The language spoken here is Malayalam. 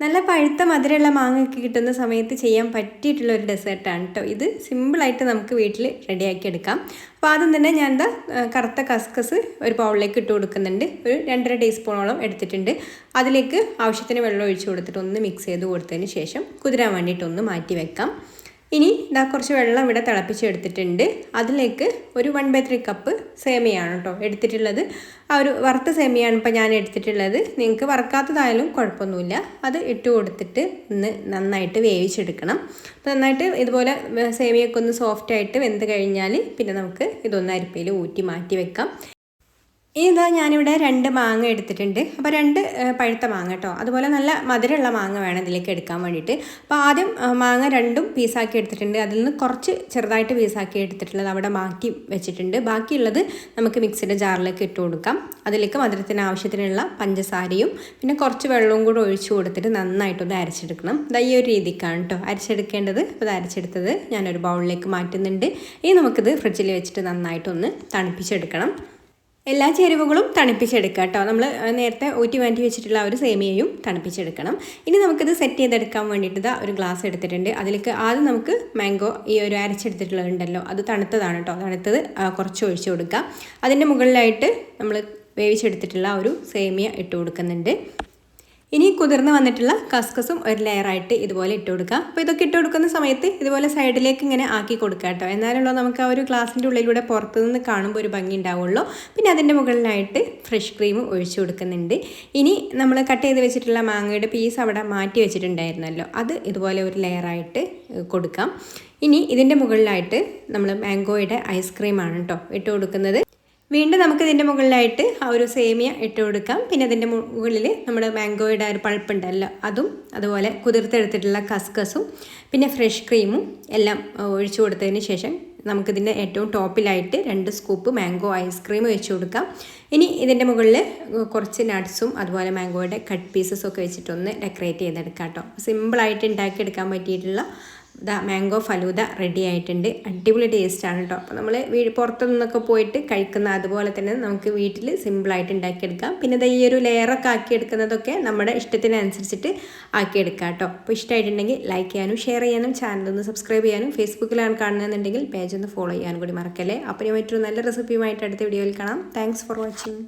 നല്ല പഴുത്ത മധുരമുള്ള മാങ്ങയൊക്കെ കിട്ടുന്ന സമയത്ത് ചെയ്യാൻ പറ്റിയിട്ടുള്ള ഒരു ഡെസേർട്ടാണ് കേട്ടോ ഇത്. സിമ്പിളായിട്ട് നമുക്ക് വീട്ടിൽ റെഡിയാക്കി എടുക്കാം. അപ്പോൾ ആദ്യം തന്നെ ഞാൻ എന്താ കറുത്ത കസ്കസ് ഒരു ബൗളിലേക്ക് ഇട്ട് കൊടുക്കുന്നുണ്ട്. ഒരു 2.5 ടീസ്പൂണോളം എടുത്തിട്ടുണ്ട്. അതിലേക്ക് ആവശ്യത്തിന് വെള്ളം ഒഴിച്ച് കൊടുത്തിട്ട് ഒന്ന് മിക്സ് ചെയ്ത് കൊടുത്തതിന് ശേഷം കുതിരാൻ വേണ്ടിയിട്ട് ഒന്ന് മാറ്റി വെക്കാം. ഇനി ഇതാ കുറച്ച് വെള്ളം ഇവിടെ തിളപ്പിച്ചെടുത്തിട്ടുണ്ട്. അതിലേക്ക് ഒരു 1/3 കപ്പ് സേമിയാണ് കേട്ടോ എടുത്തിട്ടുള്ളത്. ആ ഒരു വറുത്ത സേമിയാണ് ഇപ്പോൾ ഞാൻ എടുത്തിട്ടുള്ളത്. നിങ്ങൾക്ക് വറുക്കാത്തതായാലും കുഴപ്പമൊന്നുമില്ല. അത് ഇട്ട് കൊടുത്തിട്ട് ഒന്ന് നന്നായിട്ട് വേവിച്ചെടുക്കണം. അപ്പോൾ നന്നായിട്ട് ഇതുപോലെ സേമിയൊക്കെ ഒന്ന് സോഫ്റ്റായിട്ട് വെന്ത് കഴിഞ്ഞാൽ പിന്നെ നമുക്ക് ഇതൊന്ന് അരിപ്പയിൽ ഊറ്റി മാറ്റി വെക്കാം. ഇതാ ഞാനിവിടെ 2 മാങ്ങ എടുത്തിട്ടുണ്ട്. അപ്പോൾ 2 പഴുത്ത മാങ്ങ കേട്ടോ. അതുപോലെ നല്ല മധുരമുള്ള മാങ്ങ വേണം ഇതിലേക്ക് എടുക്കാൻ വേണ്ടിയിട്ട്. അപ്പോൾ ആദ്യം മാങ്ങ 2ഉം പീസാക്കി എടുത്തിട്ടുണ്ട്. അതിൽ നിന്ന് കുറച്ച് ചെറുതായിട്ട് പീസാക്കി എടുത്തിട്ടുള്ളത് അവിടെ മാറ്റി വെച്ചിട്ടുണ്ട്. ബാക്കിയുള്ളത് നമുക്ക് മിക്സിയുടെ ജാറിലേക്ക് ഇട്ട് കൊടുക്കാം. അതിലേക്ക് മധുരത്തിന് ആവശ്യത്തിനുള്ള പഞ്ചസാരയും പിന്നെ കുറച്ച് വെള്ളവും കൂടെ ഒഴിച്ചു കൊടുത്തിട്ട് നന്നായിട്ടൊന്ന് അരച്ചെടുക്കണം. ഇതാ ഈ ഒരു രീതിക്കാണ് കേട്ടോ അരച്ചെടുക്കേണ്ടത്. അപ്പോൾ ഇത് അരച്ചെടുത്തത് ഞാനൊരു ബൗളിലേക്ക് മാറ്റുന്നുണ്ട്. ഇനി നമുക്കിത് ഫ്രിഡ്ജിൽ വെച്ചിട്ട് നന്നായിട്ടൊന്ന് തണുപ്പിച്ചെടുക്കണം. എല്ലാ ചേരുവകളും തണുപ്പിച്ചെടുക്കുക കേട്ടോ. നമ്മൾ നേരത്തെ ഊറ്റി മാറ്റി വെച്ചിട്ടുള്ള ഒരു സേമിയയും തണുപ്പിച്ചെടുക്കണം. ഇനി നമുക്കിത് സെറ്റ് ചെയ്തെടുക്കാൻ വേണ്ടിയിട്ട് ഒരു ഗ്ലാസ് എടുത്തിട്ടുണ്ട്. അതിലേക്ക് ആദ്യം നമുക്ക് മാംഗോ ഈ ഒരു അരച്ചെടുത്തിട്ടുള്ളതുണ്ടല്ലോ അത് തണുത്തതാണ് കേട്ടോ. തണുത്തത് കുറച്ച് ഒഴിച്ച് കൊടുക്കുക. അതിൻ്റെ മുകളിലായിട്ട് നമ്മൾ വേവിച്ചെടുത്തിട്ടുള്ള ഒരു സേമിയ ഇട്ട് കൊടുക്കുന്നുണ്ട്. ഇനി കുതിർന്ന് വന്നിട്ടുള്ള കസ്കസും ഒരു ലെയറായിട്ട് ഇതുപോലെ ഇട്ട് കൊടുക്കുക. അപ്പോൾ ഇതൊക്കെ ഇട്ട് കൊടുക്കുന്ന സമയത്ത് ഇതുപോലെ സൈഡിലേക്ക് ഇങ്ങനെ ആക്കി കൊടുക്കുക കേട്ടോ. എന്നാലുള്ള നമുക്ക് ആ ഒരു ഗ്ലാസിൻ്റെ ഉള്ളിലൂടെ പുറത്തു നിന്ന് കാണുമ്പോൾ ഒരു ഭംഗി ഉണ്ടാവുള്ളൂ. പിന്നെ അതിൻ്റെ മുകളിലായിട്ട് ഫ്രഷ് ക്രീം ഒഴിച്ചു കൊടുക്കുന്നുണ്ട്. ഇനി നമ്മൾ കട്ട് ചെയ്ത് വെച്ചിട്ടുള്ള മാങ്ങയുടെ പീസ് അവിടെ മാറ്റി വെച്ചിട്ടുണ്ടായിരുന്നല്ലോ അത് ഇതുപോലെ ഒരു ലെയറായിട്ട് കൊടുക്കാം. ഇനി ഇതിൻ്റെ മുകളിലായിട്ട് നമ്മൾ മാംഗോയുടെ ഐസ്ക്രീമാണ് കേട്ടോ ഇട്ട് കൊടുക്കുന്നത്. വീണ്ടും നമുക്ക് ഇതിൻ്റെ മുകളിലായിട്ട് ആ ഒരു സേമിയ ഇട്ട് കൊടുക്കാം. പിന്നെ അതിൻ്റെ മുകളിൽ നമ്മുടെ മാംഗോയുടെ ഒരു പൾപ്പുണ്ടല്ലോ അതും അതുപോലെ കുതിർത്തെടുത്തിട്ടുള്ള കസ്കസും പിന്നെ ഫ്രഷ് ക്രീമും എല്ലാം ഒഴിച്ചു കൊടുത്തതിന് ശേഷം നമുക്കിതിൻ്റെ ഏറ്റവും ടോപ്പിലായിട്ട് 2 സ്കൂപ്പ് മാംഗോ ഐസ്ക്രീം ഒഴിച്ചു കൊടുക്കാം. ഇനി ഇതിൻ്റെ മുകളിൽ കുറച്ച് നട്ട്സും അതുപോലെ മാംഗോയുടെ കട്ട് പീസസും ഒക്കെ വെച്ചിട്ടൊന്ന് ഡെക്കറേറ്റ് ചെയ്തെടുക്കാം കേട്ടോ. സിമ്പിളായിട്ട് ഉണ്ടാക്കിയെടുക്കാൻ പറ്റിയിട്ടുള്ള മാംഗോ ഫലൂദ റെഡി ആയിട്ടുണ്ട്. അടിപൊളി ടേസ്റ്റാണ് കേട്ടോ. അപ്പോൾ നമ്മൾ പുറത്തു നിന്നൊക്കെ പോയിട്ട് കഴിക്കുന്ന അതുപോലെ തന്നെ നമുക്ക് വീട്ടിൽ സിമ്പിളായിട്ട് ഉണ്ടാക്കിയെടുക്കാം. പിന്നെ ഈ ഒരു ലെയറൊക്കെ ആക്കിയെടുക്കുന്നതൊക്കെ നമ്മുടെ ഇഷ്ടത്തിനനുസരിച്ചിട്ട് ആക്കിയെടുക്കാം കേട്ടോ. അപ്പോൾ ഇഷ്ടമായിട്ടുണ്ടെങ്കിൽ ലൈക്ക് ചെയ്യാനും ഷെയർ ചെയ്യാനും ചാനലൊന്ന് സബ്സ്ക്രൈബ് ചെയ്യാനും ഫേസ്ബുക്കിലാണ് കാണുന്നതെന്നുണ്ടെങ്കിൽ പേജ് ഒന്ന് ഫോളോ ചെയ്യാനും കൂടി മറക്കല്ലേ. അപ്പോൾ ഞാൻ മറ്റൊരു നല്ല റെസിപ്പിയുമായിട്ട് അടുത്ത വീഡിയോയിൽ കാണാം. Thanks for watching.